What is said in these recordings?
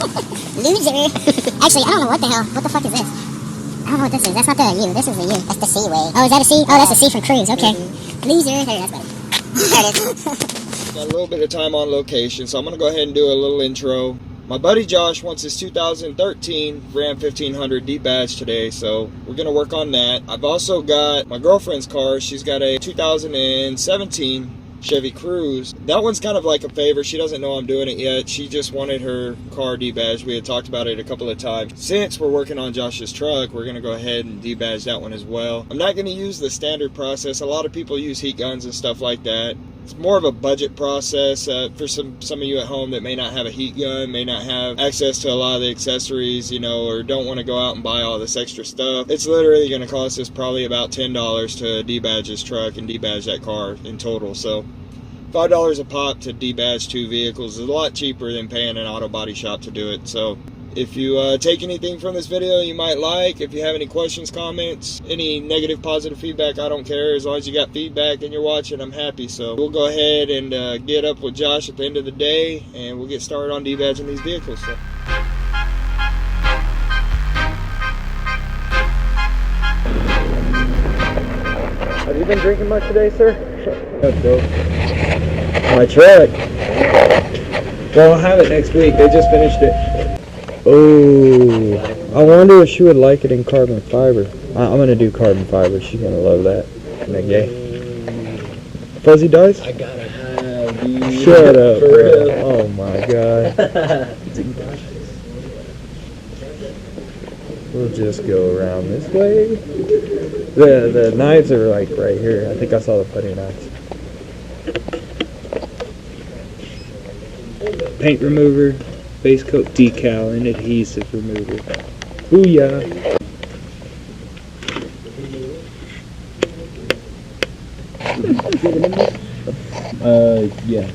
Loser. Actually, I don't know what the hell. What the fuck is this? I don't know what this is. That's not the U. This is the U. That's the C way. Oh, is that a C? Oh, that's a C from Cruze. Okay. Loser. There, that's better. There it is. Got a little bit of time on location, so I'm going to go ahead and do a little intro. My buddy Josh wants his 2013 Ram 1500 D-Badge today, so we're going to work on that. I've also got my girlfriend's car. She's got a 2017 Chevy Cruze. That one's kind of like a favor. She doesn't know I'm doing it yet. She just wanted her car D-Badged. We had talked about it a couple of times. Since we're working on Josh's truck, we're going to go ahead and D-Badge that one as well. I'm not going to use the standard process. A lot of people use heat guns and stuff like that. It's more of a budget process for some of you at home that may not have a heat gun, may not have access to a lot of the accessories, you know, or don't want to go out and buy all this extra stuff. It's literally going to cost us probably about $10 to D-Badge this truck and D-Badge that car in total. So $5 a pop to D-Badge 2 vehicles is a lot cheaper than paying an auto body shop to do it. So if you take anything from this video you might like, if you have any questions, comments, any negative, positive feedback, I don't care. As long as you got feedback and you're watching, I'm happy. So we'll go ahead and get up with Josh at the end of the day, and we'll get started on D-Badging these vehicles. So. Have you been drinking much today, sir? Let's go. My truck. Well, I'll have it next week. They just finished it. Oh, I wonder if she would like it in carbon fiber. I'm gonna do carbon fiber. She's gonna love that. Isn't that gay? Fuzzy dice? I gotta have these. Shut up, bro. Oh my god. We'll just go around this way. The knives are like right here. I think I saw the putty knives. Paint remover, base coat decal, and adhesive remover. Booyah! Yeah.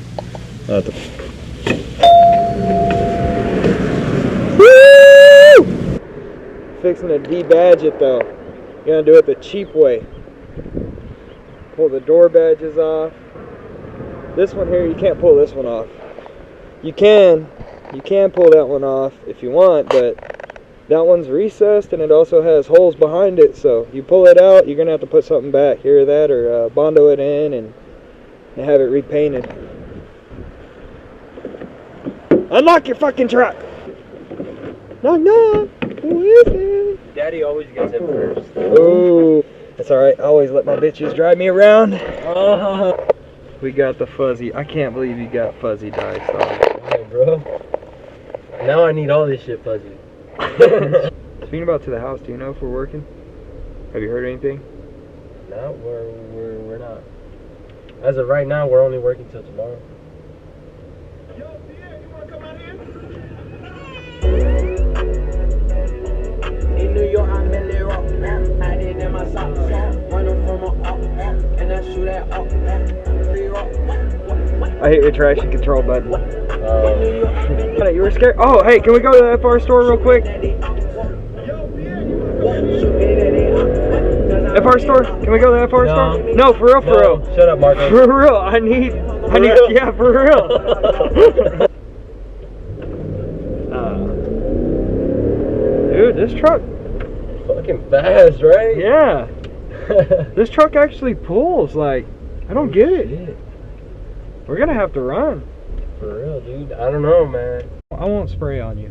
Woo! Fixing to D-Badge it though. You're gonna do it the cheap way. Pull the door badges off. This one here, you can't pull this one off. You can pull that one off if you want, but that one's recessed and it also has holes behind it, so you pull it out, you're gonna have to put something back here or that, or bondo it in and have it repainted. Unlock your fucking truck! Knock knock! Who is it? Daddy always gets it first. Oh, that's alright. I always let my bitches drive me around. We got the fuzzy. I can't believe you got fuzzy dice on. Hey, bro. Now I need all this shit fuzzy. Speaking about to the house, do you know if we're working? Have you heard anything? No, we're not. As of right now, we're only working till tomorrow. Yo, Pierre, you wanna come out here? In New York, I'm belly rock. I did in my socks. Running from a up, and I shoot that up. I hit your traction control button. You were scared? Oh, hey, can we go to the FR store real quick? FR store? Can we go to the FR store? No, for real, for real. Shut up, Marco. For real, I need, real? yeah, for real. Dude, this truck. Fucking fast, right? Yeah. This truck actually pulls, like, I don't get it. Shit. We're gonna have to run. For real, dude. I don't know, man. I won't spray on you,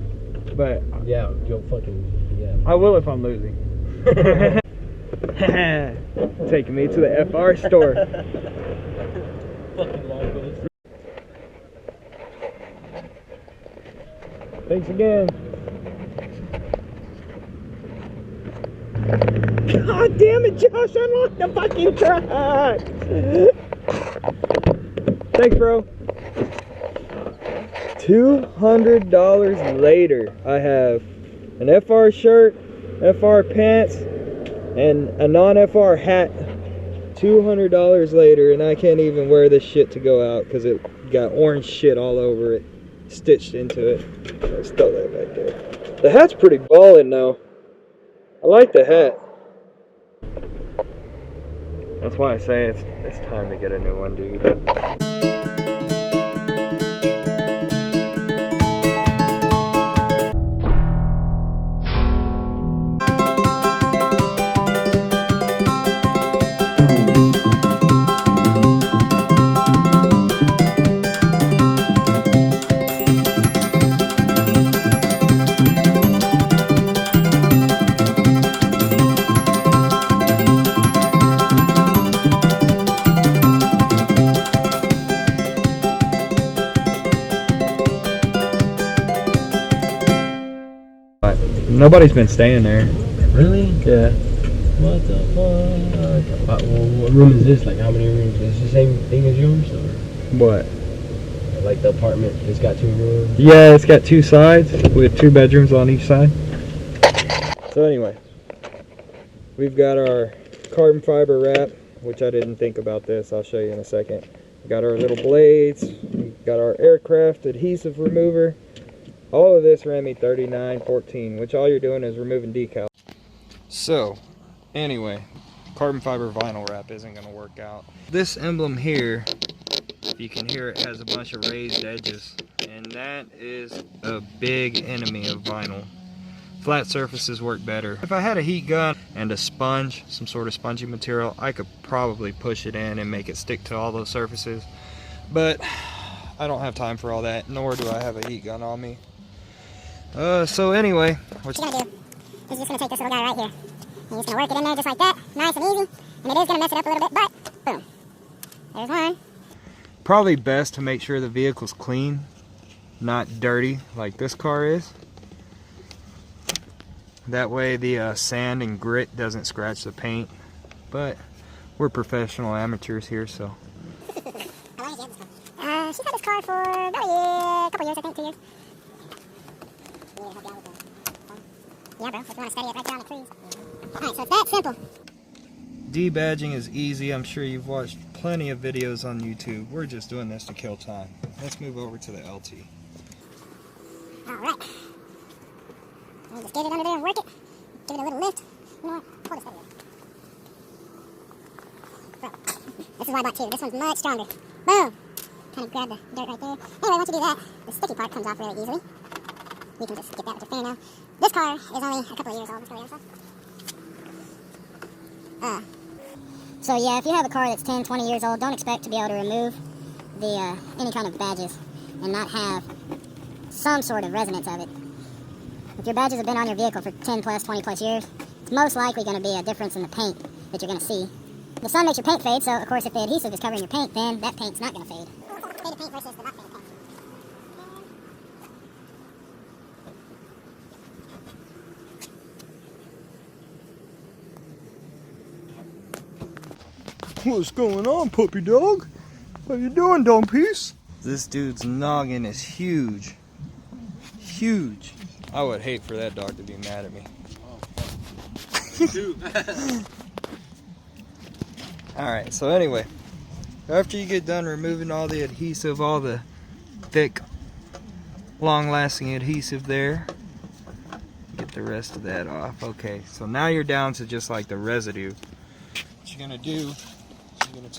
but Yeah, you'll fucking, yeah. I will if I'm losing. Taking me to the FR store. Fucking Marcos. Thanks again. God damn it, Josh, unlock the fucking truck! Thanks, bro. $200 later, I have an FR shirt, FR pants, and a non-FR hat. $200 later, and I can't even wear this shit to go out because it got orange shit all over it, stitched into it. Let's throw that back there. The hat's pretty ballin' though. I like the hat. That's why I say it's time to get a new one, dude. Nobody's been staying there. Really? Yeah. What the fuck? What room is this? Like, how many rooms? Is it the same thing as yours? Or What? like the apartment, it's got 2 rooms? Yeah, it's got 2 sides with 2 bedrooms on each side. So anyway, we've got our carbon fiber wrap, which I didn't think about this. I'll show you in a second. We got our little blades. We got our aircraft adhesive remover. All of this ran me $39.14, which all you're doing is removing decals. So, anyway, carbon fiber vinyl wrap isn't going to work out. This emblem here, if you can hear it, has a bunch of raised edges, and that is a big enemy of vinyl. Flat surfaces work better. If I had a heat gun and a sponge, some sort of spongy material, I could probably push it in and make it stick to all those surfaces, but I don't have time for all that, nor do I have a heat gun on me. So anyway, what you're gonna do is you're just gonna take this little guy right here, and you're just gonna work it in there just like that, nice and easy, and it is gonna mess it up a little bit, but boom, there's one. Probably best to make sure the vehicle's clean, not dirty like this car is. That way the sand and grit doesn't scratch the paint, but we're professional amateurs here, so. How long has you had this car? She's had this car for about a couple years, I think, 2 years. Yeah, bro, if you want to study it right there on the Cruze. Alright, so it's that simple. De-badging is easy. I'm sure you've watched plenty of videos on YouTube. We're just doing this to kill time. Let's move over to the LT. Alright. Just get it under there and work it. Give it a little lift. You know what? Hold it steady. Bro, this is why I bought 2. This one's much stronger. Boom! Kind of grab the dirt right there. Anyway, once you do that, the sticky part comes off really easily. You can just get that with your finger now. This car is only a couple of years old. Let's go inside. So yeah, if you have a car that's 10, 20 years old, don't expect to be able to remove the any kind of badges and not have some sort of resonance of it. If your badges have been on your vehicle for 10 plus, 20 plus years, it's most likely going to be a difference in the paint that you're going to see. The sun makes your paint fade, so of course if the adhesive is covering your paint, then that paint's not going to fade. Faded paint versus the not faded paint. What's going on, puppy dog? How you doing, dog piece? This dude's noggin is huge. Huge. I would hate for that dog to be mad at me. Alright, so anyway, after you get done removing all the adhesive, all the thick, long-lasting adhesive there, get the rest of that off. Okay, so now you're down to just like the residue. What you're gonna do, you're gonna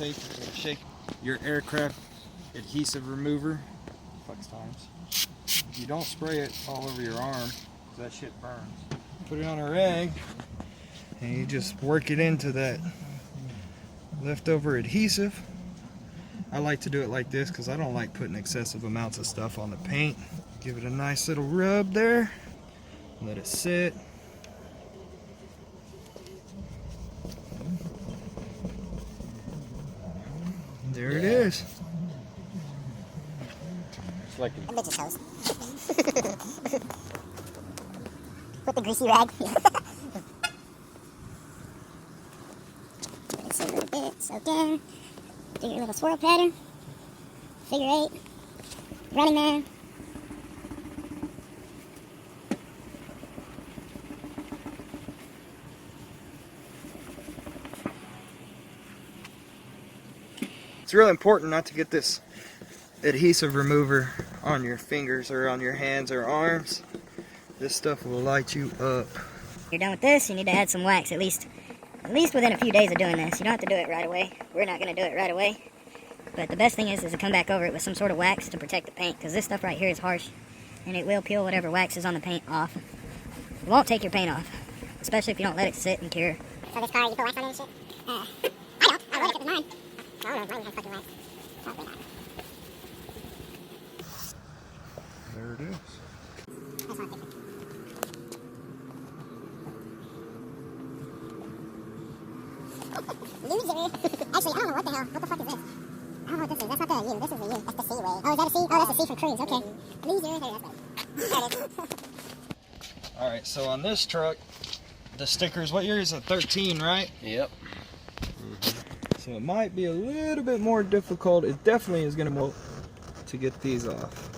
shake your aircraft adhesive remover. Flex times. You don't spray it all over your arm, because that shit burns. Put it on a rag, and you just work it into that leftover adhesive. I like to do it like this because I don't like putting excessive amounts of stuff on the paint. Give it a nice little rub there. Let it sit. There it is. It's like A bitch's toast. With the greasy rag. Mix it a little bit, soak in. Do your little swirl pattern. Figure 8. Running Man. It's really important not to get this adhesive remover on your fingers or on your hands or arms. This stuff will light you up. You're done with this, you need to add some wax at least within a few days of doing this. You don't have to do it right away. We're not going to do it right away. But the best thing is to come back over it with some sort of wax to protect the paint, because this stuff right here is harsh and it will peel whatever wax is on the paint off. It won't take your paint off, especially if you don't let it sit and cure. So this car, you put wax on it and shit? I don't. I would if it was mine. I don't know if mine has fucking wax. Probably not. There it is. That's not different. Loser. Actually, I don't know what the hell. What the fuck is this? I don't know what this is. That's not the U. This is the U. That's the C way. Oh, is that a C? Oh, that's a C from Cruze. Okay. Loser. There it is. Alright, so on this truck, the stickers, what year is it? 13, right? Yep. So it might be a little bit more difficult. It definitely is going to get these off.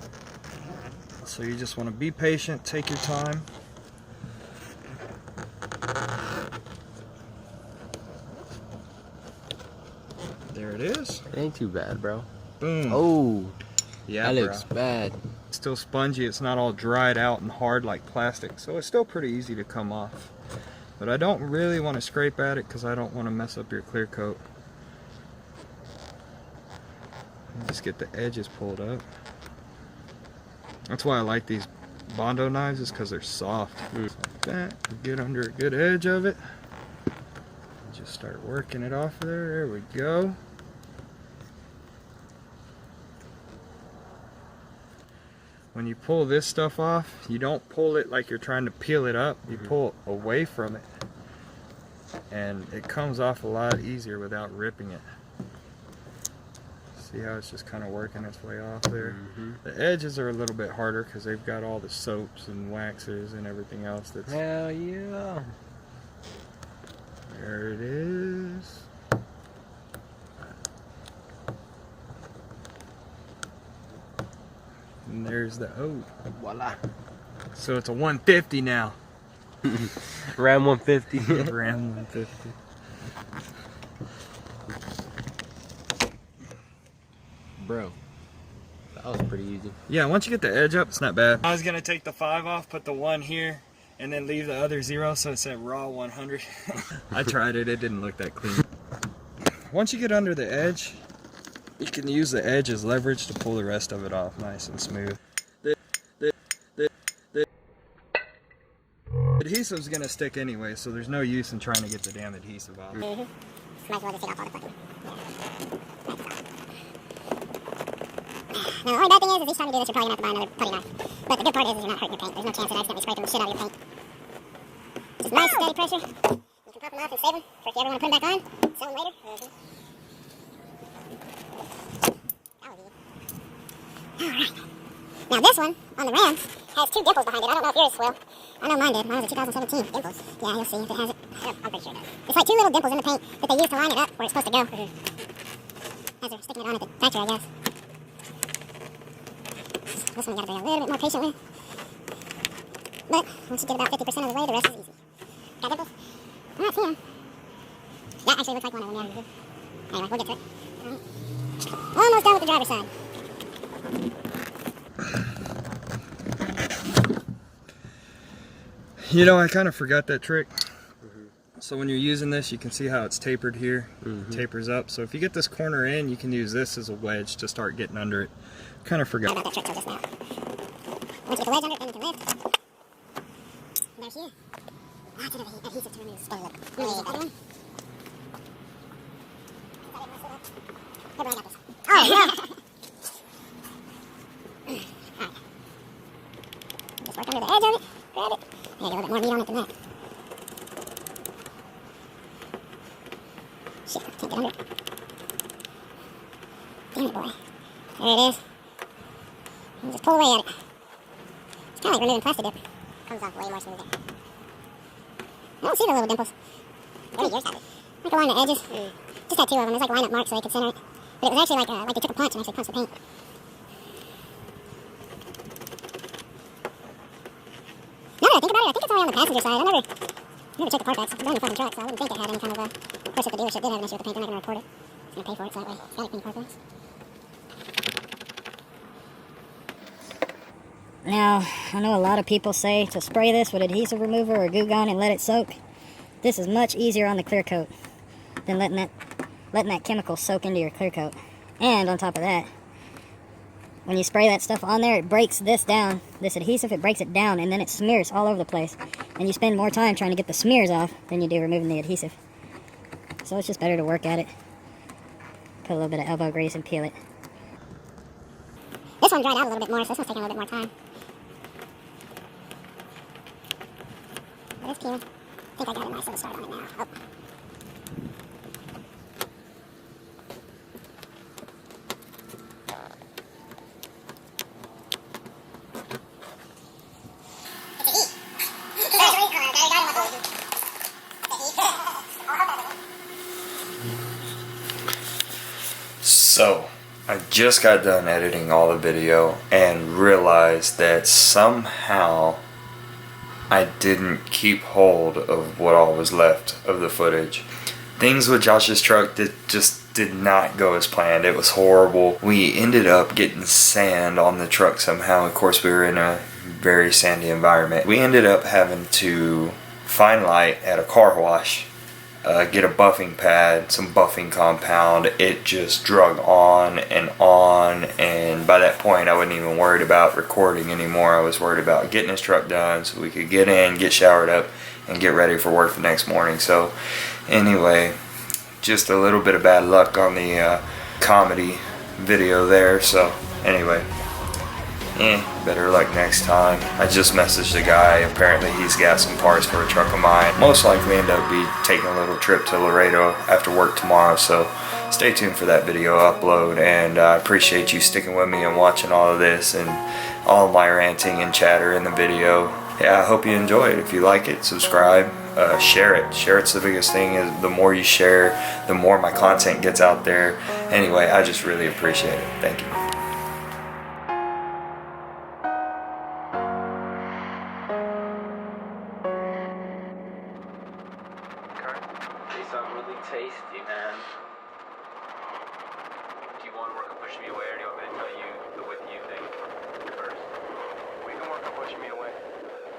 So you just want to be patient, take your time. There it is. It ain't too bad, bro. Boom. Oh, yeah, that looks bad. It's still spongy. It's not all dried out and hard like plastic. So it's still pretty easy to come off. But I don't really want to scrape at it because I don't want to mess up your clear coat. Just get the edges pulled up. That's why I like these Bondo knives, is because they're soft. Like that. Get under a good edge of it. Just start working it off of there. There we go. When you pull this stuff off, you don't pull it like you're trying to peel it up. You pull away from it. And it comes off a lot easier without ripping it. See how it's just kind of working its way off there? The edges are a little bit harder because they've got all the soaps and waxes and everything else that's... Hell yeah. There it is. And there's the O. Voila. So it's a 150 now. Ram 150. Ram 150. Bro, that was pretty easy. Yeah, once you get the edge up, it's not bad. I was gonna take the 5 off, put the 1 here, and then leave the other 0 so it said raw 100. I tried it, it didn't look that clean. Once you get under the edge, you can use the edge as leverage to pull the rest of it off nice and smooth. The adhesive's gonna stick anyway, so there's no use in trying to get the damn adhesive off. Might as well just take off all the fucking... Now, the only bad thing is each time you do this, you're probably going to have to buy another putty knife. But the good part is you're not hurting your paint. There's no chance that I accidentally scraping the shit out of your paint. Just nice, steady pressure. You can pop them off and save them for if you ever want to put them back on. Sell them later. That was easy. Alright. Now this one, on the Ram, has 2 dimples behind it. I don't know if yours will. I know mine did. Mine was a 2017. Dimples? Yeah, you'll see if it has it. I'm pretty sure it does. It's like 2 little dimples in the paint that they use to line it up where it's supposed to go. As they're sticking it on at the factory, I guess. This one you gotta be a little bit more patient with. But once you get about 50% of the way, the rest is easy. Got dimples? I'm not seeing them. That actually looks like one of them, yeah. Anyway, we'll get to it. Right. Almost done with the driver's side. You know, I kind of forgot that trick. So when you're using this, you can see how it's tapered here. Tapers up. So if you get this corner in, you can use this as a wedge to start getting under it. Kind of forgot. About that trick till just now. Once you get the wedge under it, then you can lift. There's you. Lots of adhesive to remove. Oh, look. Really better. Here, bro, I got this. Oh, yeah. Alright. Just work under the edge of it. Grab it. Yeah, get a little bit more meat on it than that. Shit, can't get under it. Damn it, boy. There it is. And just pull away at it. It's kind of like removing plastic dip. Comes off way more smooth. I don't see the little dimples. Maybe yours have it. Like along the edges. Just had 2 of them. There's like line-up marks so they could center it. But it was actually like they took a punch and actually punched the paint. Now that I think about it, I think it's only on the passenger side. I never checked the Carfax. I'm running the fucking truck, so I wouldn't think it had any kind of of course, if the dealership did have an issue with the paint, they're not going to report it. It's going to pay for it, so that way it's got to clean Carfax. Now, I know a lot of people say to spray this with adhesive remover or Goo Gone and let it soak. This is much easier on the clear coat than letting that chemical soak into your clear coat. And on top of that, when you spray that stuff on there, it breaks this down. This adhesive, it breaks it down, and then it smears all over the place. And you spend more time trying to get the smears off than you do removing the adhesive. So it's just better to work at it. Put a little bit of elbow grease and peel it. This one dried out a little bit more, so this one's taking a little bit more time. But it's peeling. I think I got a nice little start on it now. Oh. So, I just got done editing all the video and realized that somehow I didn't keep hold of what all was left of the footage. Things with Josh's truck that just did not go as planned. It was horrible. We ended up getting sand on the truck somehow. Of course, we were in a very sandy environment. We ended up having to find light at a car wash, get a buffing pad, some buffing compound. It just drug on, and by that point I wasn't even worried about recording anymore. I was worried about getting his truck done so we could get in, get showered up, and get ready for work the next morning. So anyway, just a little bit of bad luck on the comedy video there. So anyway, better luck next time. I just messaged the guy. Apparently he's got some parts for a truck of mine. Most likely end up taking a little trip to Laredo after work tomorrow, so stay tuned for that video upload. And I appreciate you sticking with me and watching all of this and all of my ranting and chatter in the video. Yeah, I hope you enjoy it. If you like it, subscribe, share it. It's the biggest thing. Is the more you share, the more my content gets out there. Anyway, I just really appreciate it. Thank you. Something really tasty, man. Do you want to push me away or